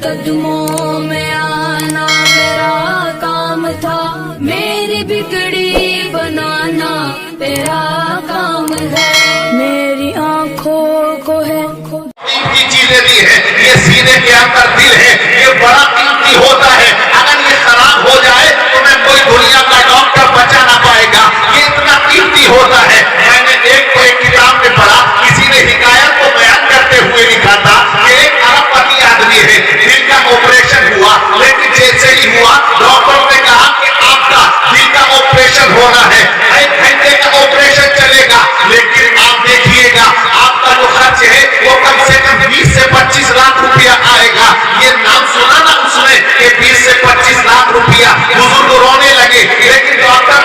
قدموں میں آنا میرا کام تھا، میری بگڑی بنانا تیرا کام ہے، میری آنکھوں کو ہے قیمتی چیزیں دی ہے، یہ سینے کے اندر دل ہے، یہ بڑا قیمتی ہوتا ہے، اگر یہ خراب ہو جائے تو میں کوئی دنیا کا ڈاکٹر بچا نہ پائے گا، یہ اتنا قیمتی ہوتا ہے۔ میں نے ایک کتاب میں پڑھا، کسی نے حکایت کو بیان کرتے ہوئے لکھا تھا کہ ایک ارب پتی آدمی ہے، دل کا آپریشن ہوا، لیکن جیسے ہی ہوا ڈاکٹر نے کہا کہ آپ کا دل کا آپریشن ہونا ہے، 1 گھنٹے کا آپریشن چلے گا، لیکن آپ دیکھیے گا آپ کا جو خرچ ہے وہ کم سے کم 20 سے 25 لاکھ روپیہ آئے گا۔ یہ نام سنا نا اس نے کہ 20 سے 25 لاکھ روپیہ، بزرگ رونے لگے، لیکن ڈاکٹر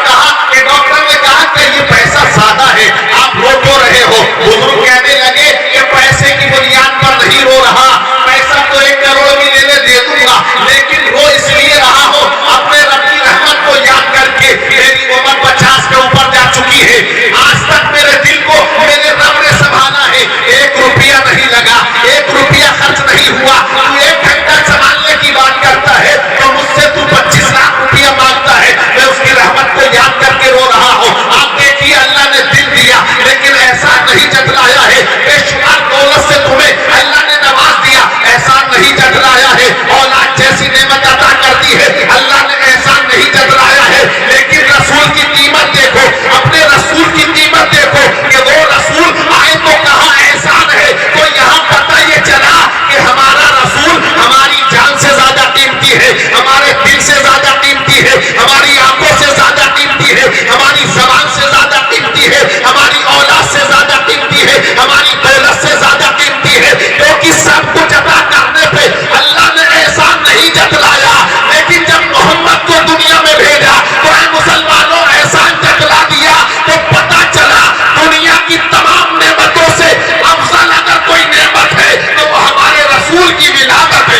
نے کہا کہ یہ پیسہ زیادہ ہے، آپ رو کیوں رہے ہو؟ بزرگ کہنے لگے کہ پیسے کی بنیاد پر نہیں رو رہا، پیسہ تو 1 کروڑ بھی لے دے دوں گا، لیکن رو اس لیے رہا ہو اپنے رب کی رحمت کو یاد کر کے، میری عمر 50 کے اوپر جا چکی ہے، آج تک میرے دل کو میرے رب نے سنبھالا ہے، 1 روپیہ نہیں لگا، 1 روپیہ خرچ نہیں ہوا، تو 1 گھنٹہ سنبھالنے کی بات کرتا ہے تو مجھ سے تو 25 لاکھ روپیہ مانگتا ہے، میں اس کی رحمت کو یاد کر کے رو رہا ہوں۔ آپ دیکھیے اللہ نے دل دیا لیکن احسان نہیں جتلایا ہے، بے شمار دولت سے تمہیں اللہ نے نواز دیا، احسان نہیں جتلایا ہے، اولاد جیسی نعمت عطا کر دی ہے، اللہ نے احسان نہیں جتلایا ہے، لیکن رسول کی قیمت دیکھو، اپنے رسول کی قیمت دیکھو کہ وہ رسول آئے تو کہاں احسان ہے، تو یہاں پتہ یہ چلا کہ ہمارا رسول ہماری جان سے زیادہ قیمتی ہے، ہمارے دل سے زیادہ قیمتی ہے، ہماری آنکھوں سے زیادہ قیمتی ہے، ہماری زبان سے زیادہ قیمتی ہے، ہماری اولاد سے زیادہ قیمتی ہے، ہماری دولت سے زیادہ قیمتی ہے، کیونکہ سب کچھ عطا کرنے پہ اللہ نے احسان نہیں جتلایا، لیکن جب محمد کو دنیا میں بھیجا تو اے مسلمانوں احسان جتلا دیا، تو پتہ چلا دنیا کی تمام نعمتوں سے افضل اگر کوئی نعمت ہے تو وہ ہمارے رسول کی ولادت ہے۔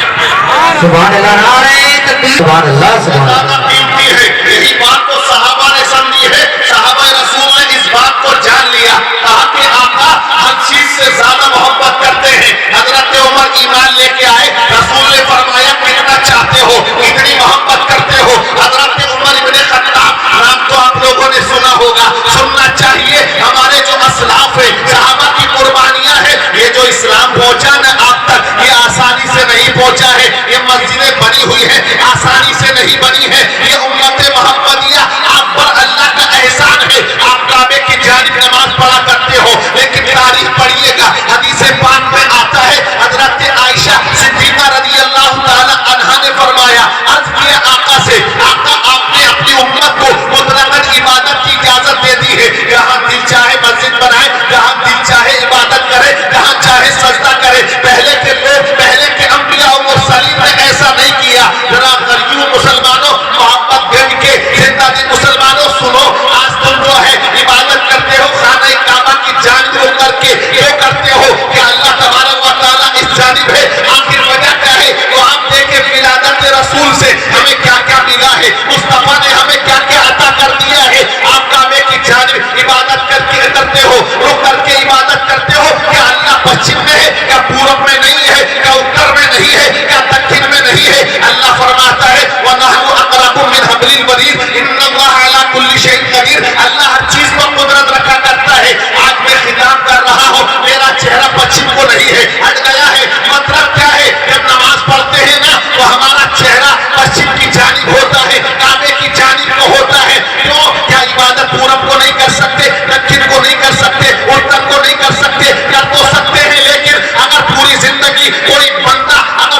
سبحان اللہ، نعرہ تکبیر، سبحان اللہ، سبحان اللہ۔ قیمتی ہے، یہی بات کو صحابہ نے سمجھی ہے، صحابہ رسول نے اس بات کو جان لیا، کہا کہ آقا ہر چیز سے زیادہ محبت کرتے ہیں۔ حضرت عمر ایمان لے کے آئے، رسول نے فرمایا کتنا چاہتے ہو، کتنی محبت کرتے ہو؟ حضرت عمر ابن خطاب نام تو آپ لوگوں نے سنا ہوگا، سننا چاہیے، ہمارے جو اسلاف ہے، صحابہ کی قربانیاں ہیں، یہ جو اسلام پہنچا نا آپ تک، یہ آسانی سے نہیں پہنچا ہے، یہ مسجدیں بنی ہوئی ہیں آسانی سے نہیں بنی ہے، یہ امت محمدیہ آپ پر اللہ کا احسان ہے، آپ کعبے کی جانب نماز پڑھا کرتے ہو، لیکن تاریخ پڑھیے گا، حدیث پاک میں آتا ہے، حضرت عائشہ صدیقہ رضی اللہ تعالی عنہا نے فرمایا، عرض کیا آقا سے، آقا آپ نے اپنی امت کو مطلقاً عبادت کی اجازت دے دی ہے، جہاں دل چاہے مسجد بنائے، جہاں دل چاہے عبادت کرے، جہاں چاہے سجدہ کرے، پہلے کے لوگ، پہلے کے انبیاء و مرسلین نے ایسا نہیں کیا۔ ذرا غریب مسلمانوں، محبت گنج کے زندہ دل مسلمانوں سنو، آج تم جو ہے عبادت کرتے ہو خانہ کعبہ کی جانب رو کر کے، کیوں کرتے ہو کہ اللہ تبارک و تعالیٰ اس جانب ہے، آخر وجہ کیا ہے؟ تو آپ دیکھیں ولادت رسول سے ہمیں کیا کیا ملا ہے، مصطفیٰ نے ہمیں کیا کیا عطا کر دیا ہے، آپ کعبے کی جانب عبادت کرتے ہو، رک کر کے عبادت کرتے ہو، کیا اللہ پچھم میں ہے، کیا پورب میں نہیں ہے، کیا اتر میں نہیں ہے، کیا دکن میں نہیں ہے؟ اللہ فرماتا ہے وَنَحْنُ أَقْرَبُ مِنْ حَبْلِ الْوَرِيدِ إِنَّ اللَّهَ عَلَى كُلِّ شَيْءٍ قَدِيرٌ، اللہ ہر چیز پر قدرت رکھا کرتا ہے۔ آج میں خطاب کر رہا ہوں، میرا چہرہ پچھم کو نہیں ہے، ہٹ گیا ہے، مطلب کیا ہے؟ جب نماز پڑھتے ہیں نا تو ہمارا چہرہ پچھم کی جانب ہوتا ہے، کعبے کی جانب کو ہوتا ہے، کیوں؟ کیا عبادت پورب کو نہیں کر سکتے، دکن کو نہیں کر سکتے، اتر کو نہیں کر سکتے؟ کر تو سکتے ہیں، لیکن اگر پوری زندگی کوئی بندہ اگر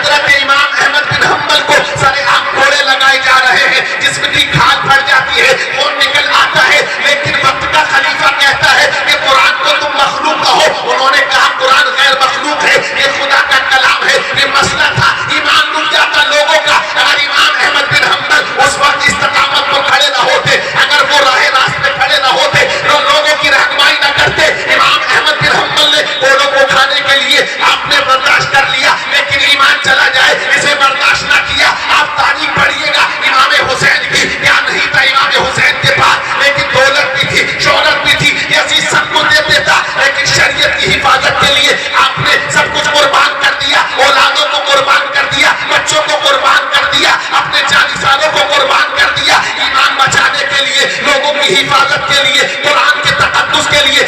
حضرت امام احمد بن حنبل کو سارے عام گھوڑے لگائے جا رہے ہیں، جسم کی کھال پھٹ جاتی ہے، خون نکل آتا ہے، لیکن وقت کا خلیفہ کہتا ہے کہ قرآن کو تم مخلوق کہو. انہوں نے کہا قرآن غیر مخلوق ہے، یہ خدا کا کلام ہے. یہ مسئلہ تھا، ایمان رک جاتا لوگوں کا اگر امام احمد بن حنبل اس وقت استقامت پر کھڑے نہ ہوتے، اگر وہ راہ راست پہ کھڑے نہ ہوتے، لوگوں کی رہنمائی نہ کرتے. امام احمد بن حنبل نے گھوڑوں کو کھانے کے لیے آپ نے برداشت کر لیا، لیکن ایمان چلا جائے اسے برداشت نہ کیا. آپ تاریخ پڑھیے گا امام حسین کی، کیا نہیں تھا امام حسین کے پاس، لیکن دولت بھی تھی، شہرت بھی تھی، یزید سب کو دے دیتا، لیکن شریعت کی حفاظت کے لیے آپ نے سب کچھ قربان کر دیا. اولادوں کو قربان کر دیا، بچوں کو قربان کر دیا، اپنے جانساروں کو قربان کر دیا، ایمان بچانے کے لیے، لوگوں کی حفاظت کے لیے، قرآن کے تقدس کے لیے.